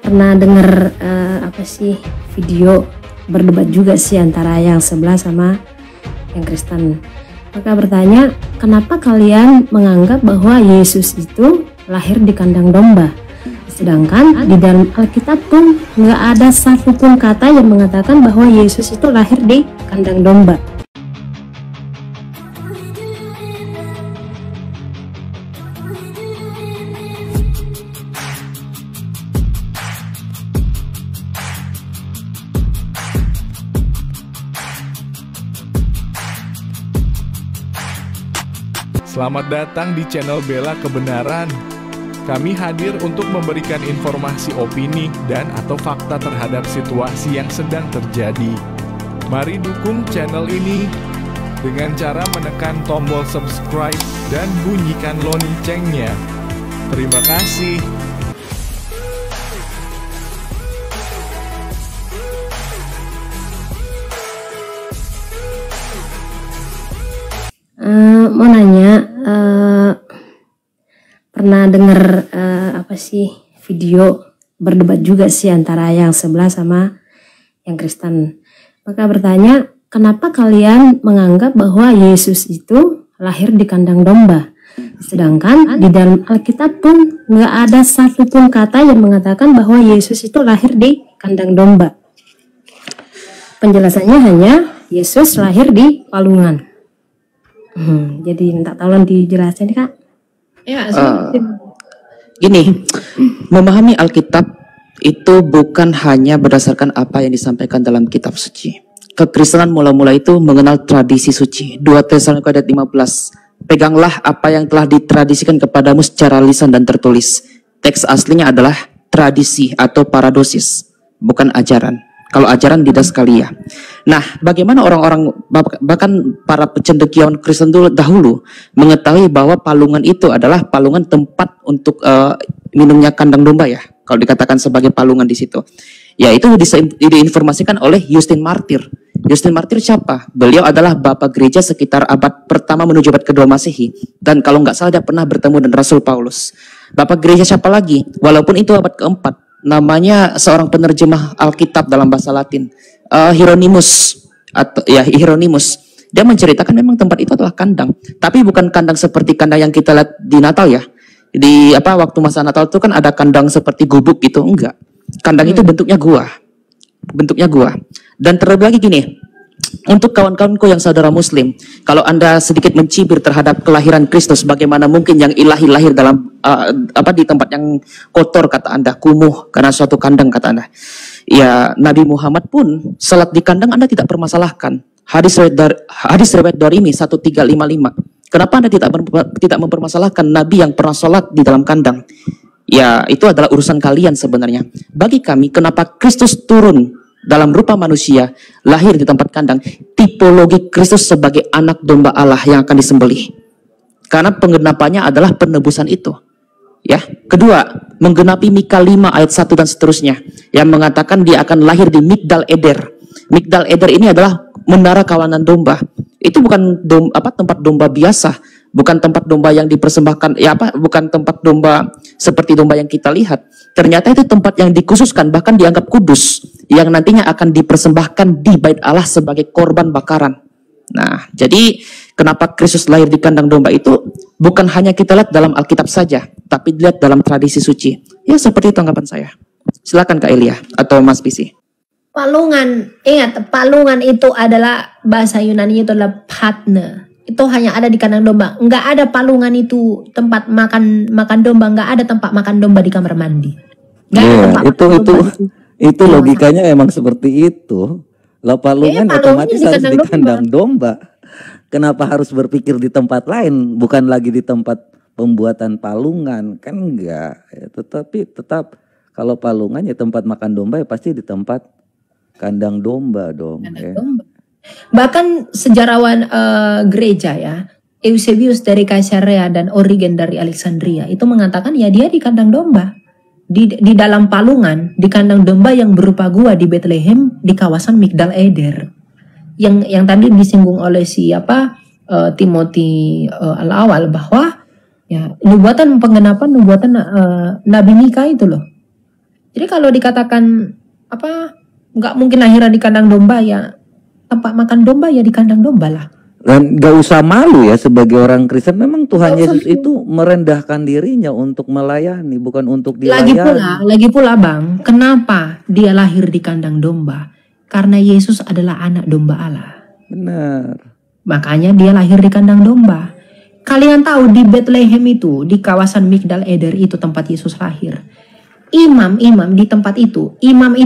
Pernah dengar apa sih video berdebat juga sih antara yang sebelah sama yang Kristen. Mereka bertanya, kenapa kalian menganggap bahwa Yesus itu lahir di kandang domba? Sedangkan di dalam Alkitab pun nggak ada satupun kata yang mengatakan bahwa Yesus itu lahir di kandang domba. Selamat datang di channel Bela Kebenaran. Kami hadir untuk memberikan informasi opini dan atau fakta terhadap situasi yang sedang terjadi. Mari dukung channel ini dengan cara menekan tombol subscribe dan bunyikan loncengnya. Terima kasih. Mau nanya, pernah dengar apa sih video berdebat juga sih antara yang sebelah sama yang Kristen. Mereka bertanya, kenapa kalian menganggap bahwa Yesus itu lahir di kandang domba? Sedangkan di dalam Alkitab pun nggak ada satupun kata yang mengatakan bahwa Yesus itu lahir di kandang domba. Penjelasannya hanya Yesus lahir di palungan. Jadi minta tolong dijelasin Kak. Ya, gini, memahami Alkitab itu bukan hanya berdasarkan apa yang disampaikan dalam kitab suci. Kekristenan mula-mula itu mengenal tradisi suci. 2 Tesalonika ayat 15. Peganglah apa yang telah ditradisikan kepadamu secara lisan dan tertulis. Teks aslinya adalah tradisi atau paradosis, bukan ajaran. Kalau ajaran didaskalia. Nah, bagaimana orang-orang bahkan para cendekiawan Kristen dahulu mengetahui bahwa palungan itu adalah palungan tempat untuk minumnya kandang domba ya. Kalau dikatakan sebagai palungan di situ. Ya, itu diinformasikan oleh Justin Martyr. Justin Martyr siapa? Beliau adalah bapak gereja sekitar abad pertama menuju abad kedua Masehi. Dan kalau nggak salah dia pernah bertemu dengan Rasul Paulus. Bapak gereja siapa lagi? Walaupun itu abad keempat. Namanya seorang penerjemah Alkitab dalam bahasa Latin, Hieronymus atau ya Hieronymus. Dia menceritakan memang tempat itu adalah kandang, tapi bukan kandang seperti kandang yang kita lihat di Natal ya. Di waktu masa Natal itu kan ada kandang seperti gubuk gitu, enggak. Kandang itu bentuknya gua. Dan terlebih lagi gini, untuk kawan-kawanku yang saudara muslim, kalau Anda sedikit mencibir terhadap kelahiran Kristus, bagaimana mungkin yang ilahi lahir dalam di tempat yang kotor kata Anda, kumuh karena suatu kandang kata Anda. Ya, Nabi Muhammad pun salat di kandang Anda tidak permasalahkan. Hadis riwayat Darimi 1355. Kenapa Anda tidak mempermasalahkan Nabi yang pernah salat di dalam kandang? Ya, itu adalah urusan kalian sebenarnya. Bagi kami, kenapa Kristus turun dalam rupa manusia, lahir di tempat kandang, tipologi Kristus sebagai anak domba Allah yang akan disembelih. Karena penggenapannya adalah penebusan itu. Ya, kedua, menggenapi Mika 5 ayat 1 dan seterusnya yang mengatakan dia akan lahir di Migdal Eder. Migdal Eder ini adalah menara kawanan domba. Itu bukan tempat domba biasa, bukan tempat domba yang dipersembahkan, bukan tempat domba seperti domba yang kita lihat. Ternyata itu tempat yang dikhususkan, bahkan dianggap kudus, yang nantinya akan dipersembahkan di bait Allah sebagai korban bakaran. Nah, jadi kenapa Kristus lahir di kandang domba itu bukan hanya kita lihat dalam Alkitab saja, tapi dilihat dalam tradisi suci. Ya, seperti itu tanggapan saya. Silakan Kak Elia atau Mas Pisi. Palungan, ingat, palungan itu adalah bahasa Yunani itu adalah partner. Itu hanya ada di kandang domba. Enggak ada palungan itu tempat makan domba. Enggak ada tempat makan domba di kamar mandi. Itu logikanya emang seperti itu. Lah palungan otomatis harus di kandang domba. Kenapa harus berpikir di tempat lain? Bukan lagi di tempat pembuatan palungan, kan enggak. Ya, tetapi tetap kalau palungan ya tempat makan domba ya pasti di tempat kandang domba dong. Domba. Bahkan sejarawan gereja ya, Eusebius dari Kaisarea dan Origen dari Alexandria itu mengatakan ya dia di kandang domba. Di dalam palungan, di kandang domba yang berupa gua di Bethlehem di kawasan Migdal Eder. Yang tadi disinggung oleh Timothy al-Awal bahwa ya nubuatan penggenapan nubuatan Nabi Mika itu loh. Jadi kalau dikatakan nggak mungkin lahiran di kandang domba, ya tempat makan domba ya di kandang domba lah. Dan gak usah malu ya sebagai orang Kristen. Memang Tuhan Yesus itu merendahkan dirinya untuk melayani, bukan untuk dilayani. Lagi pula Bang, kenapa dia lahir di kandang domba? Karena Yesus adalah anak domba Allah. Benar. Makanya dia lahir di kandang domba. Kalian tahu di Bethlehem itu, di kawasan Migdal Eder itu tempat Yesus lahir. Imam di tempat itu, imam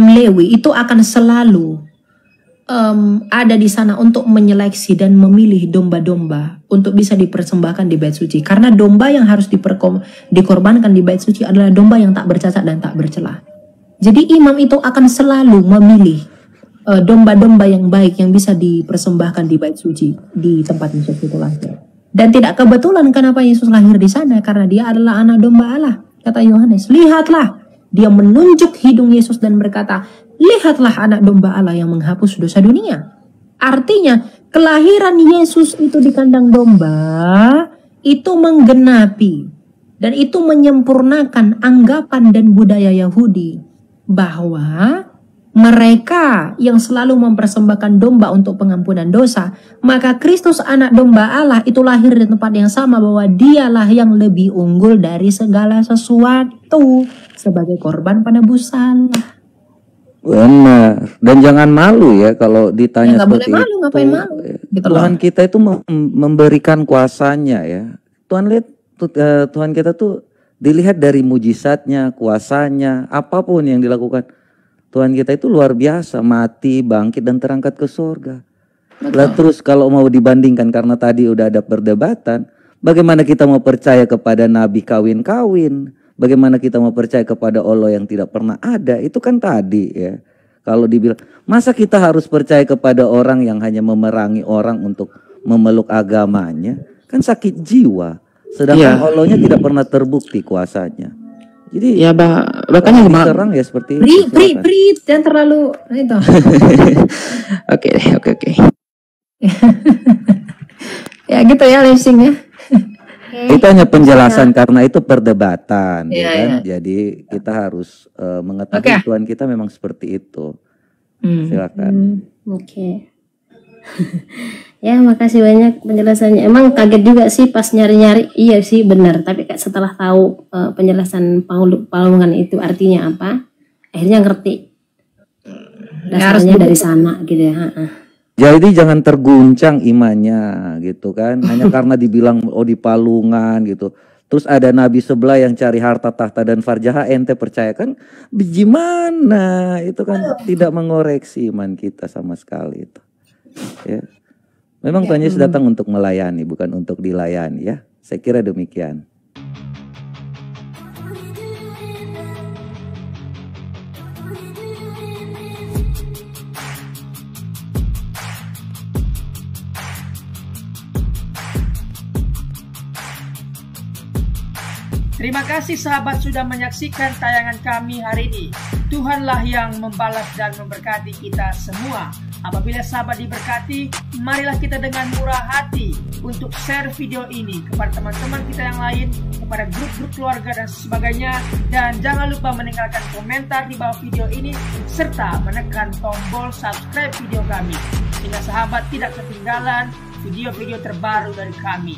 Lewi itu akan selalu ada di sana untuk menyeleksi dan memilih domba-domba untuk bisa dipersembahkan di bait suci. Karena domba yang harus dikorbankan di bait suci adalah domba yang tak bercacat dan tak bercelah. Jadi imam itu akan selalu memilih domba-domba yang baik yang bisa dipersembahkan di bait suci di tempat Yesus itu lahir. Dan tidak kebetulan kenapa Yesus lahir di sana, karena dia adalah anak domba Allah. Kata Yohanes, lihatlah, dia menunjuk hidung Yesus dan berkata, lihatlah anak domba Allah yang menghapus dosa dunia. Artinya kelahiran Yesus itu di kandang domba itu menggenapi dan itu menyempurnakan anggapan dan budaya Yahudi bahwa mereka yang selalu mempersembahkan domba untuk pengampunan dosa, maka Kristus anak domba Allah itu lahir di tempat yang sama, bahwa dialah yang lebih unggul dari segala sesuatu sebagai korban penebus salah. Benar. Dan jangan malu ya kalau ditanya seperti malu, itu. Ngapain malu? Gitu Tuhan kita itu memberikan kuasanya ya. Tuhan kita tuh dilihat dari mujizatnya, kuasanya, apapun yang dilakukan. Tuhan kita itu luar biasa, mati, bangkit, dan terangkat ke surga. Lah terus kalau mau dibandingkan, karena tadi udah ada perdebatan, bagaimana kita mau percaya kepada nabi kawin-kawin? Bagaimana kita mau percaya kepada Allah yang tidak pernah ada? Itu kan tadi ya. Kalau dibilang, masa kita harus percaya kepada orang yang hanya memerangi orang untuk memeluk agamanya? Kan sakit jiwa. Sedangkan Allahnya tidak pernah terbukti kuasanya. Jadi ya makanya terang ya seperti itu. Brit, jangan terlalu itu. Oke. Ya gitu ya lensing ya. Itu hanya penjelasan karena itu perdebatan, ya kan? Jadi kita harus mengetahui Tuhan kita memang seperti itu. Silakan. Oke. Ya, makasih banyak penjelasannya. Emang kaget juga sih pas nyari-nyari. Iya sih benar, tapi setelah tahu penjelasan palungan itu artinya apa, akhirnya ngerti. Dasarnya dari sana gitu ya. Jadi jangan terguncang imannya gitu kan. Hanya karena dibilang di palungan gitu. Terus ada nabi sebelah yang cari harta tahta dan farjaha, ente percaya kan? Gimana? Itu kan tidak mengoreksi iman kita sama sekali itu. Ya. Memang Tuhan Yesus datang untuk melayani, bukan untuk dilayani ya. Saya kira demikian. Terima kasih sahabat sudah menyaksikan tayangan kami hari ini. Tuhanlah yang membalas dan memberkati kita semua. Apabila sahabat diberkati, marilah kita dengan murah hati untuk share video ini kepada teman-teman kita yang lain, kepada grup-grup keluarga dan sebagainya. Dan jangan lupa meninggalkan komentar di bawah video ini, serta menekan tombol subscribe video kami, sehingga sahabat tidak ketinggalan video-video terbaru dari kami.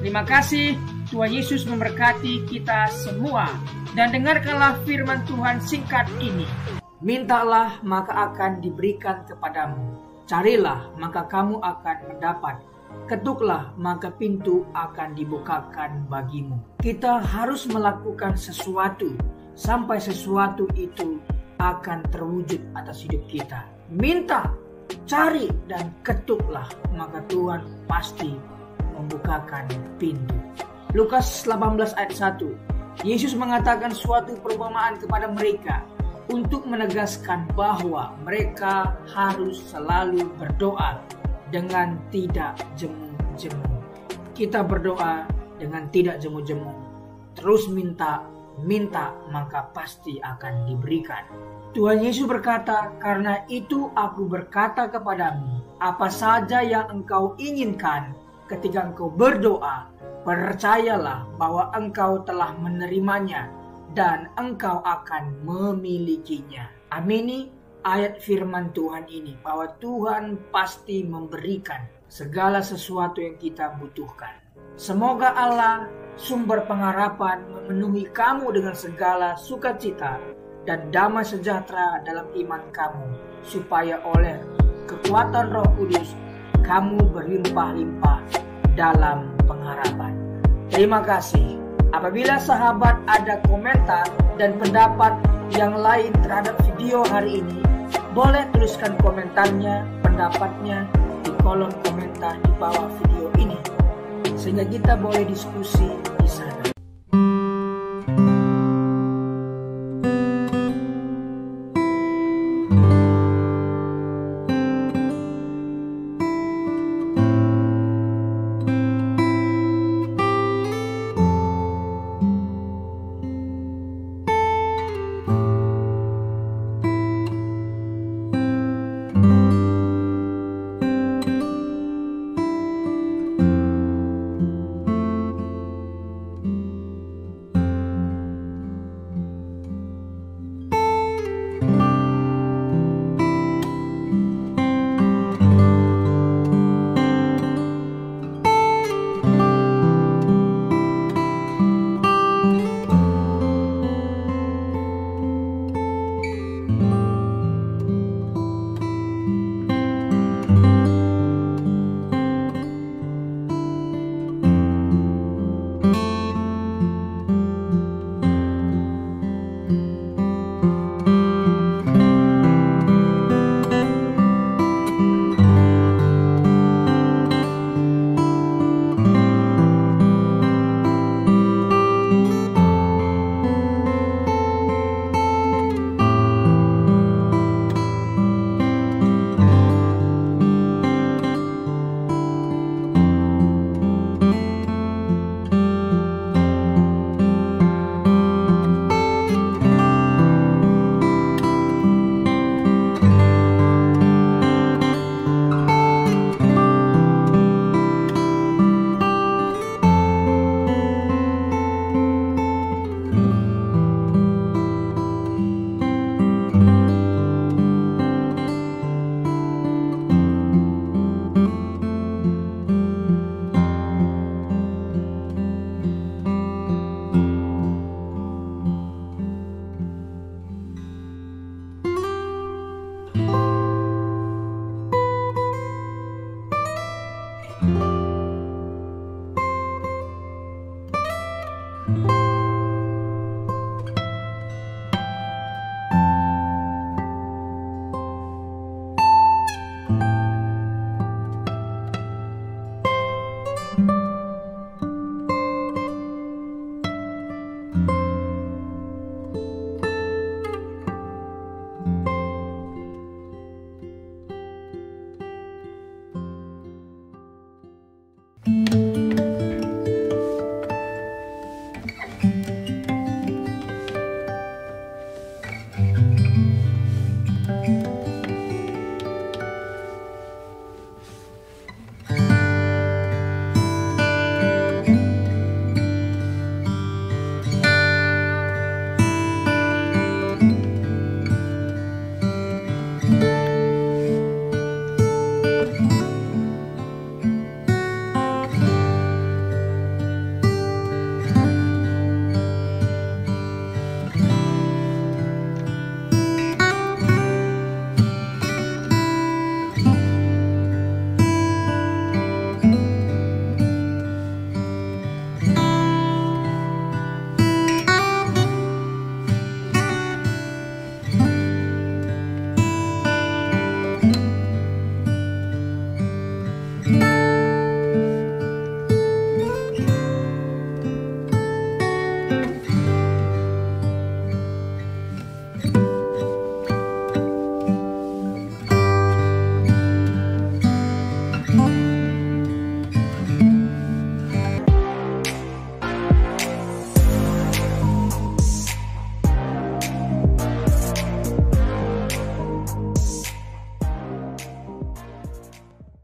Terima kasih, Tuhan Yesus memberkati kita semua. Dan dengarkanlah firman Tuhan singkat ini. Mintalah maka akan diberikan kepadamu. Carilah maka kamu akan mendapat. Ketuklah maka pintu akan dibukakan bagimu. Kita harus melakukan sesuatu sampai sesuatu itu akan terwujud atas hidup kita. Minta, cari, dan ketuklah maka Tuhan pasti membukakan pintu. Lukas 18 ayat 1. Yesus mengatakan suatu perumpamaan kepada mereka untuk menegaskan bahwa mereka harus selalu berdoa dengan tidak jemu-jemu. Kita berdoa dengan tidak jemu-jemu. Terus minta maka pasti akan diberikan. Tuhan Yesus berkata, karena itu aku berkata kepadamu, apa saja yang engkau inginkan ketika engkau berdoa, percayalah bahwa engkau telah menerimanya dan engkau akan memilikinya. Amini ayat firman Tuhan ini, bahwa Tuhan pasti memberikan segala sesuatu yang kita butuhkan. Semoga Allah, sumber pengharapan, memenuhi kamu dengan segala sukacita dan damai sejahtera dalam iman kamu, supaya oleh kekuatan Roh Kudus kamu berlimpah-limpah dalam pengharapan. Terima kasih. Apabila sahabat ada komentar dan pendapat yang lain terhadap video hari ini, boleh tuliskan komentarnya, pendapatnya di kolom komentar di bawah video ini, sehingga kita boleh diskusi